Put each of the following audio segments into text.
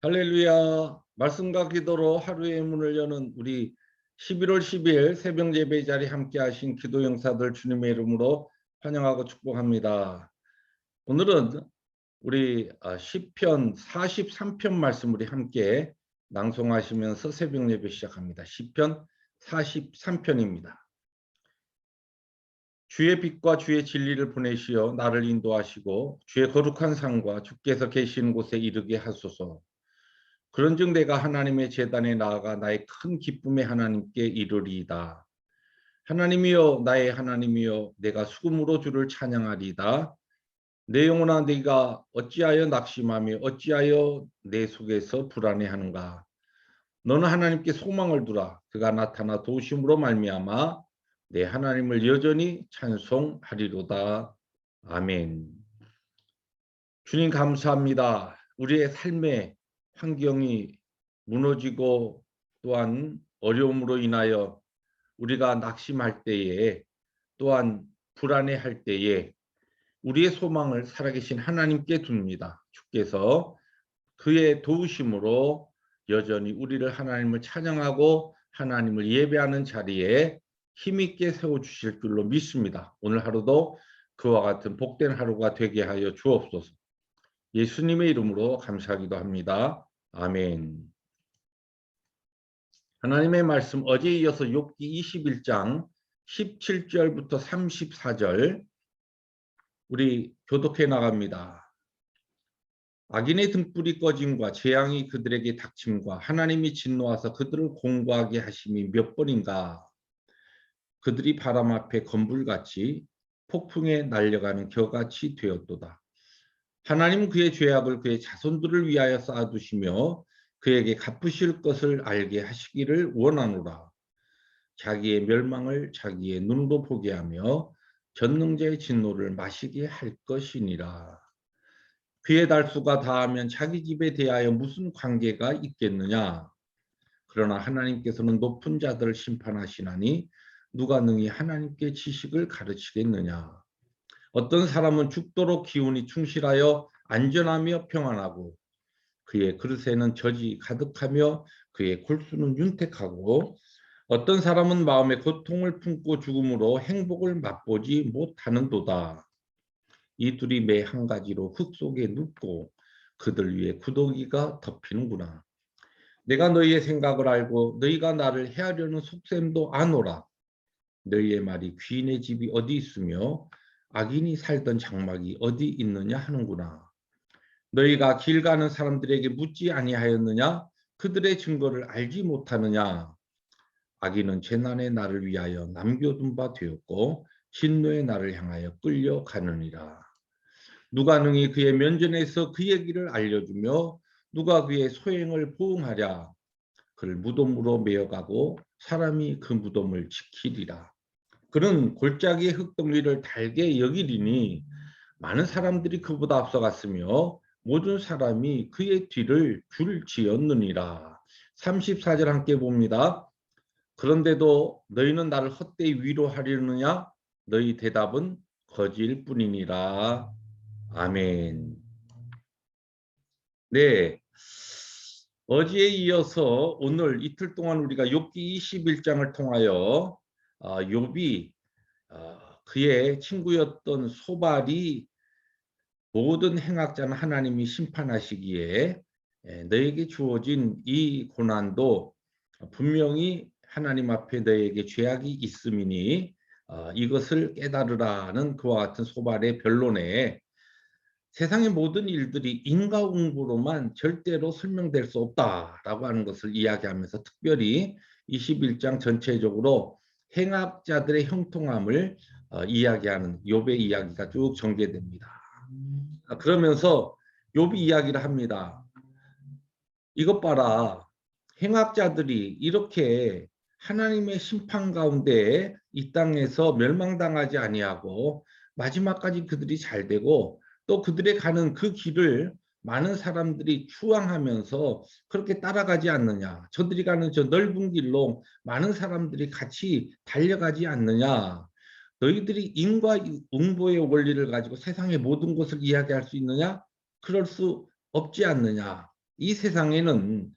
할렐루야. 말씀과 기도로 하루의 문을 여는 우리 11월 10일 새벽 예배 자리 함께 하신 기도 영사들 주님의 이름으로 환영하고 축복합니다. 오늘은 우리 시편 43편 말씀 우리 함께 낭송하시면서 새벽 예배 시작합니다. 시편 43편입니다. 주의 빛과 주의 진리를 보내시어 나를 인도하시고 주의 거룩한 상과 주께서 계시는 곳에 이르게 하소서. 그런즉 내가 하나님의 제단에 나아가 나의 큰 기쁨의 하나님께 이르리이다. 하나님이여 나의 하나님이여 내가 수금으로 주를 찬양하리이다. 내 영혼아 네가 어찌하여 낙심하며 어찌하여 내 속에서 불안해하는가. 너는 하나님께 소망을 두라. 그가 나타나 도우심으로 말미암아 내 하나님을 여전히 찬송하리로다. 아멘. 주님 감사합니다. 우리의 삶의 환경이 무너지고 또한 어려움으로 인하여 우리가 낙심할 때에 또한 불안해할 때에 우리의 소망을 살아계신 하나님께 둡니다. 주께서 그의 도우심으로 여전히 우리를 하나님을 찬양하고 하나님을 예배하는 자리에 힘있게 세워주실 줄로 믿습니다. 오늘 하루도 그와 같은 복된 하루가 되게 하여 주옵소서. 예수님의 이름으로 감사하기도 합니다. 아멘. 하나님의 말씀 어제 이어서 욥기 21장 17절부터 34절 우리 교독해 나갑니다. 악인의 등불이 꺼짐과 재앙이 그들에게 닥침과 하나님이 진노하사 그들을 공고하게 하심이 몇 번인가. 그들이 바람 앞에 건불같이 폭풍에 날려가는 겨같이 되었도다. 하나님은 그의 죄악을 그의 자손들을 위하여 쌓아두시며 그에게 갚으실 것을 알게 하시기를 원하노라. 자기의 멸망을 자기의 눈으로 보게 하며 전능자의 진노를 마시게 할 것이니라. 그의 달수가 다하면 자기 집에 대하여 무슨 관계가 있겠느냐. 그러나 하나님께서는 높은 자들을 심판하시나니 누가 능히 하나님께 지식을 가르치겠느냐. 어떤 사람은 죽도록 기운이 충실하여 안전하며 평안하고 그의 그릇에는 젖이 가득하며 그의 골수는 윤택하고 어떤 사람은 마음에 고통을 품고 죽음으로 행복을 맛보지 못하는도다. 이 둘이 매 한 가지로 흙 속에 눕고 그들 위에 구더기가 덮이는구나. 내가 너희의 생각을 알고 너희가 나를 해하려는 속셈도 아노라. 너희의 말이 귀인의 집이 어디 있으며 악인이 살던 장막이 어디 있느냐 하는구나. 너희가 길 가는 사람들에게 묻지 아니하였느냐? 그들의 증거를 알지 못하느냐? 악인은 재난의 날을 위하여 남겨둔 바 되었고 진노의 날을 향하여 끌려가느니라. 누가 능히 그의 면전에서 그의 길을 알려주며 누가 그의 소행을 보응하랴? 그를 무덤으로 메어가고 사람이 그 무덤을 지키리라. 그는 골짜기의 흙덩이를 달게 여기리니 많은 사람들이 그보다 앞서갔으며 모든 사람이 그의 뒤를 줄지었느니라. 34절 함께 봅니다. 그런데도 너희는 나를 헛되이 위로하려느냐? 너희 대답은 거지일 뿐이니라. 아멘. 네. 어제에 이어서 오늘 이틀 동안 우리가 욥기 21장을 통하여 욥이 그의 친구였던 소발이 모든 행악자는 하나님이 심판하시기에 너에게 주어진 이 고난도 분명히 하나님 앞에 너에게 죄악이 있음이니 이것을 깨달으라는 그와 같은 소발의 변론에 세상의 모든 일들이 인과응보로만 절대로 설명될 수 없다라고 하는 것을 이야기하면서 특별히 21장 전체적으로 행악자들의 형통함을 이야기하는 욥의 이야기가 쭉 전개됩니다. 그러면서 욥이 이야기를 합니다. 이것 봐라. 행악자들이 이렇게 하나님의 심판 가운데 이 땅에서 멸망당하지 아니하고 마지막까지 그들이 잘 되고 또 그들의 가는 그 길을 많은 사람들이 추앙하면서 그렇게 따라가지 않느냐. 저들이 가는 저 넓은 길로 많은 사람들이 같이 달려가지 않느냐. 너희들이 인과응보의 원리를 가지고 세상의 모든 것을 이야기할 수 있느냐? 그럴 수 없지 않느냐. 이 세상에는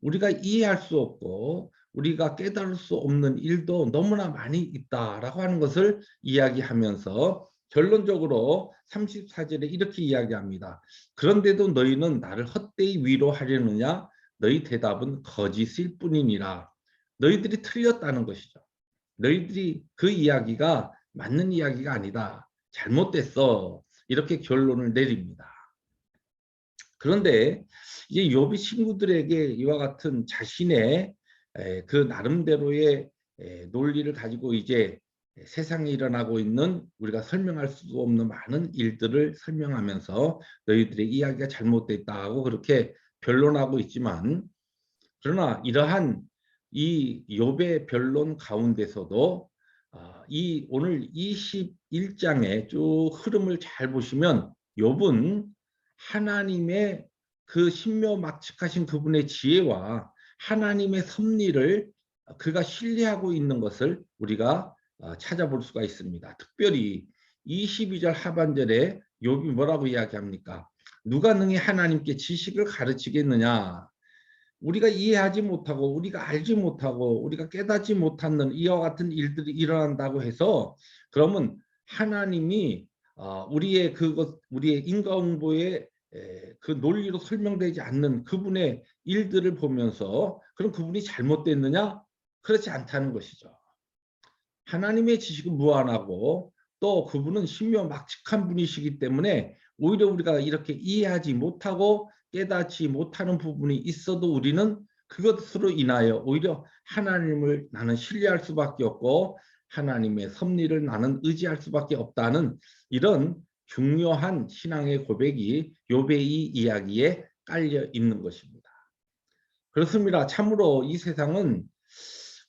우리가 이해할 수 없고 우리가 깨달을 수 없는 일도 너무나 많이 있다라고 하는 것을 이야기하면서 결론적으로 34절에 이렇게 이야기합니다. 그런데도 너희는 나를 헛되이 위로하려느냐? 너희 대답은 거짓일 뿐이니라. 너희들이 틀렸다는 것이죠. 너희들이 그 이야기가 맞는 이야기가 아니다. 잘못됐어. 이렇게 결론을 내립니다. 그런데 이제 욥이 친구들에게 이와 같은 자신의 그 나름대로의 논리를 가지고 이제 세상에 일어나고 있는 우리가 설명할 수 없는 많은 일들을 설명하면서 너희들의 이야기가 잘못됐다고 그렇게 변론하고 있지만, 그러나 이러한 이 욥의 변론 가운데서도 이 오늘 21장의 쭉 흐름을 잘 보시면 욥은 하나님의 그 신묘막측하신 그분의 지혜와 하나님의 섭리를 그가 신뢰하고 있는 것을 우리가 찾아볼 수가 있습니다. 특별히 22절 하반절에 욥이 뭐라고 이야기합니까? 누가 능히 하나님께 지식을 가르치겠느냐? 우리가 이해하지 못하고 우리가 알지 못하고 우리가 깨닫지 못하는 이와 같은 일들이 일어난다고 해서 그러면 하나님이 우리의 인과응보의 그 논리로 설명되지 않는 그분의 일들을 보면서 그럼 그분이 잘못됐느냐? 그렇지 않다는 것이죠. 하나님의 지식은 무한하고 또 그분은 신묘막측한 분이시기 때문에 오히려 우리가 이렇게 이해하지 못하고 깨닫지 못하는 부분이 있어도 우리는 그것으로 인하여 오히려 하나님을 나는 신뢰할 수밖에 없고 하나님의 섭리를 나는 의지할 수밖에 없다는 이런 중요한 신앙의 고백이 욥의 이 이야기에 깔려 있는 것입니다. 그렇습니다. 참으로 이 세상은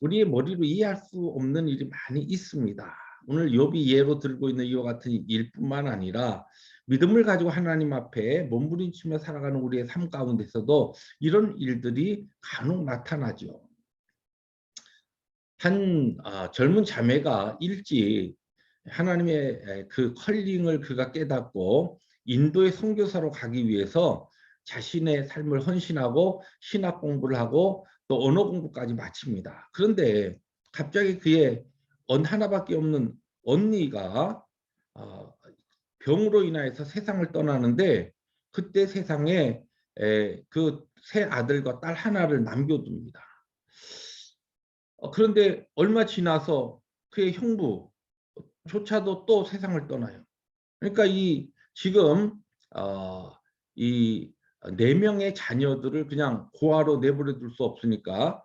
우리의 머리로 이해할 수 없는 일이 많이 있습니다. 오늘 욥이 예로 들고 있는 이와 같은 일뿐만 아니라 믿음을 가지고 하나님 앞에 몸부림치며 살아가는 우리의 삶 가운데서도 이런 일들이 간혹 나타나죠. 한 젊은 자매가 일찍 하나님의 그 컬링을 그가 깨닫고 인도의 선교사로 가기 위해서 자신의 삶을 헌신하고 신학 공부를 하고 또 언어 공부까지 마칩니다. 그런데 갑자기 그의 하나밖에 없는 언니가 병으로 인하여서 세상을 떠나는데 그때 세상에 그 세 아들과 딸 하나를 남겨둡니다. 그런데 얼마 지나서 그의 형부조차도 또 세상을 떠나요. 그러니까 이 지금 이 4명의 자녀들을 그냥 고아로 내버려 둘 수 없으니까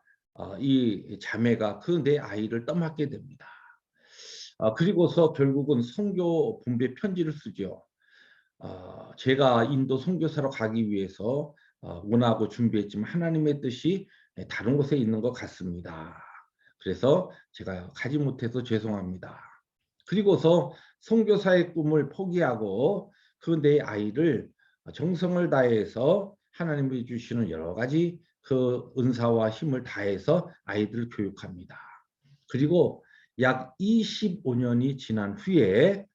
이 자매가 그 4아이를 떠맡게 됩니다. 그리고서 결국은 선교 분배 편지를 쓰죠. 제가 인도 선교사로 가기 위해서 원하고 준비했지만 하나님의 뜻이 다른 곳에 있는 것 같습니다. 그래서 제가 가지 못해서 죄송합니다. 그리고서 선교사의 꿈을 포기하고 그 4아이를 정성을 다해서 하나님이 주시는 여러 가지 그 은사와 힘을 다해서 아이들을 교육합니다. 그리고 약 25년이 지난 후에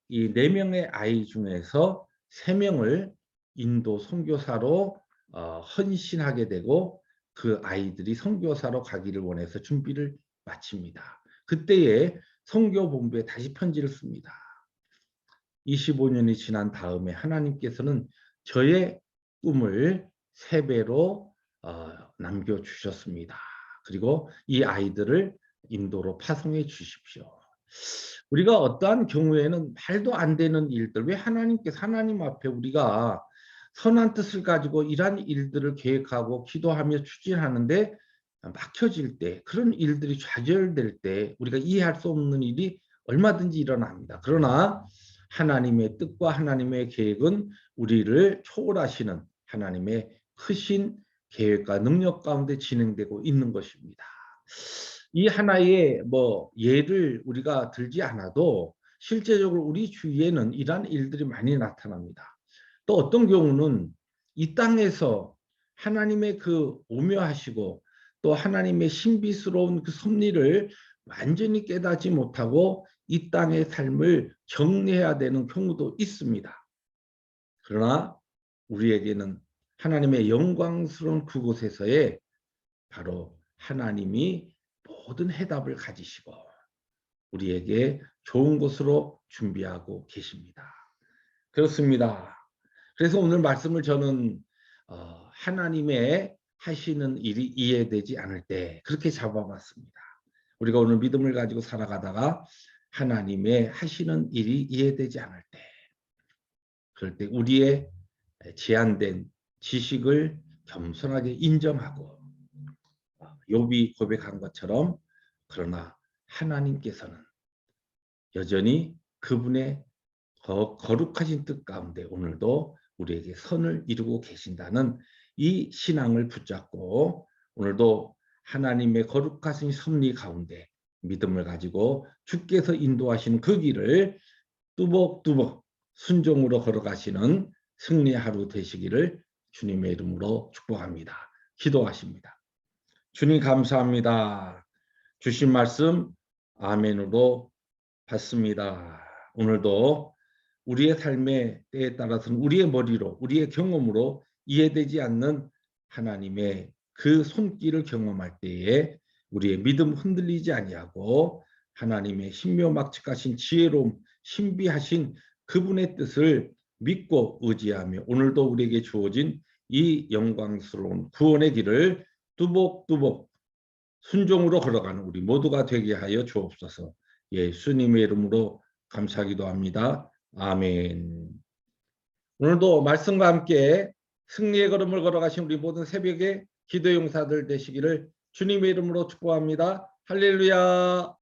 이 4명의 아이 중에서 3명을 인도 선교사로 헌신하게 되고 그 아이들이 선교사로 가기를 원해서 준비를 마칩니다. 그때에 선교본부에 다시 편지를 씁니다. 25년이 지난 다음에 하나님께서는 저의 꿈을 3배로 남겨주셨습니다. 그리고 이 아이들을 인도로 파송해 주십시오. 우리가 어떠한 경우에는 말도 안 되는 일들, 왜 하나님께서 하나님 앞에 우리가 선한 뜻을 가지고 이러한 일들을 계획하고 기도하며 추진하는데 막혀질 때, 그런 일들이 좌절될 때 우리가 이해할 수 없는 일이 얼마든지 일어납니다. 그러나 하나님의 뜻과 하나님의 계획은 우리를 초월하시는 하나님의 크신 계획과 능력 가운데 진행되고 있는 것입니다. 이 하나의 예를 우리가 들지 않아도 실제적으로 우리 주위에는 이러한 일들이 많이 나타납니다. 또 어떤 경우는 이 땅에서 하나님의 그 오묘하시고 또 하나님의 신비스러운 그 섭리를 완전히 깨닫지 못하고 이 땅의 삶을 정리해야 되는 경우도 있습니다. 그러나 우리에게는 하나님의 영광스러운 그곳에서의 바로 하나님이 모든 해답을 가지시고 우리에게 좋은 곳으로 준비하고 계십니다. 그렇습니다. 그래서 오늘 말씀을 저는 하나님의 하시는 일이 이해되지 않을 때 그렇게 잡아봤습니다. 우리가 오늘 믿음을 가지고 살아가다가 하나님의 하시는 일이 이해되지 않을 때, 그럴 때 우리의 제한된 지식을 겸손하게 인정하고 욥이 고백한 것처럼 그러나 하나님께서는 여전히 그분의 거룩하신 뜻 가운데 오늘도 우리에게 선을 이루고 계신다는 이 신앙을 붙잡고 오늘도 하나님의 거룩하신 섭리 가운데 믿음을 가지고 주께서 인도하시는 그 길을 뚜벅뚜벅 순종으로 걸어가시는 승리의 하루 되시기를 주님의 이름으로 축복합니다. 기도하십니다. 주님 감사합니다. 주신 말씀 아멘으로 받습니다. 오늘도 우리의 삶의 때에 따라서는 우리의 머리로 우리의 경험으로 이해되지 않는 하나님의 그 손길을 경험할 때에 우리의 믿음 흔들리지 아니하고 하나님의 신묘막측하신 지혜로움 신비하신 그분의 뜻을 믿고 의지하며 오늘도 우리에게 주어진 이 영광스러운 구원의 길을 뚜벅뚜벅 순종으로 걸어가는 우리 모두가 되게 하여 주옵소서. 예수님의 이름으로 감사하기도 합니다. 아멘. 오늘도 말씀과 함께 승리의 걸음을 걸어가신 우리 모든 새벽에 기도 용사들 되시기를 주님의 이름으로 축복합니다. 할렐루야.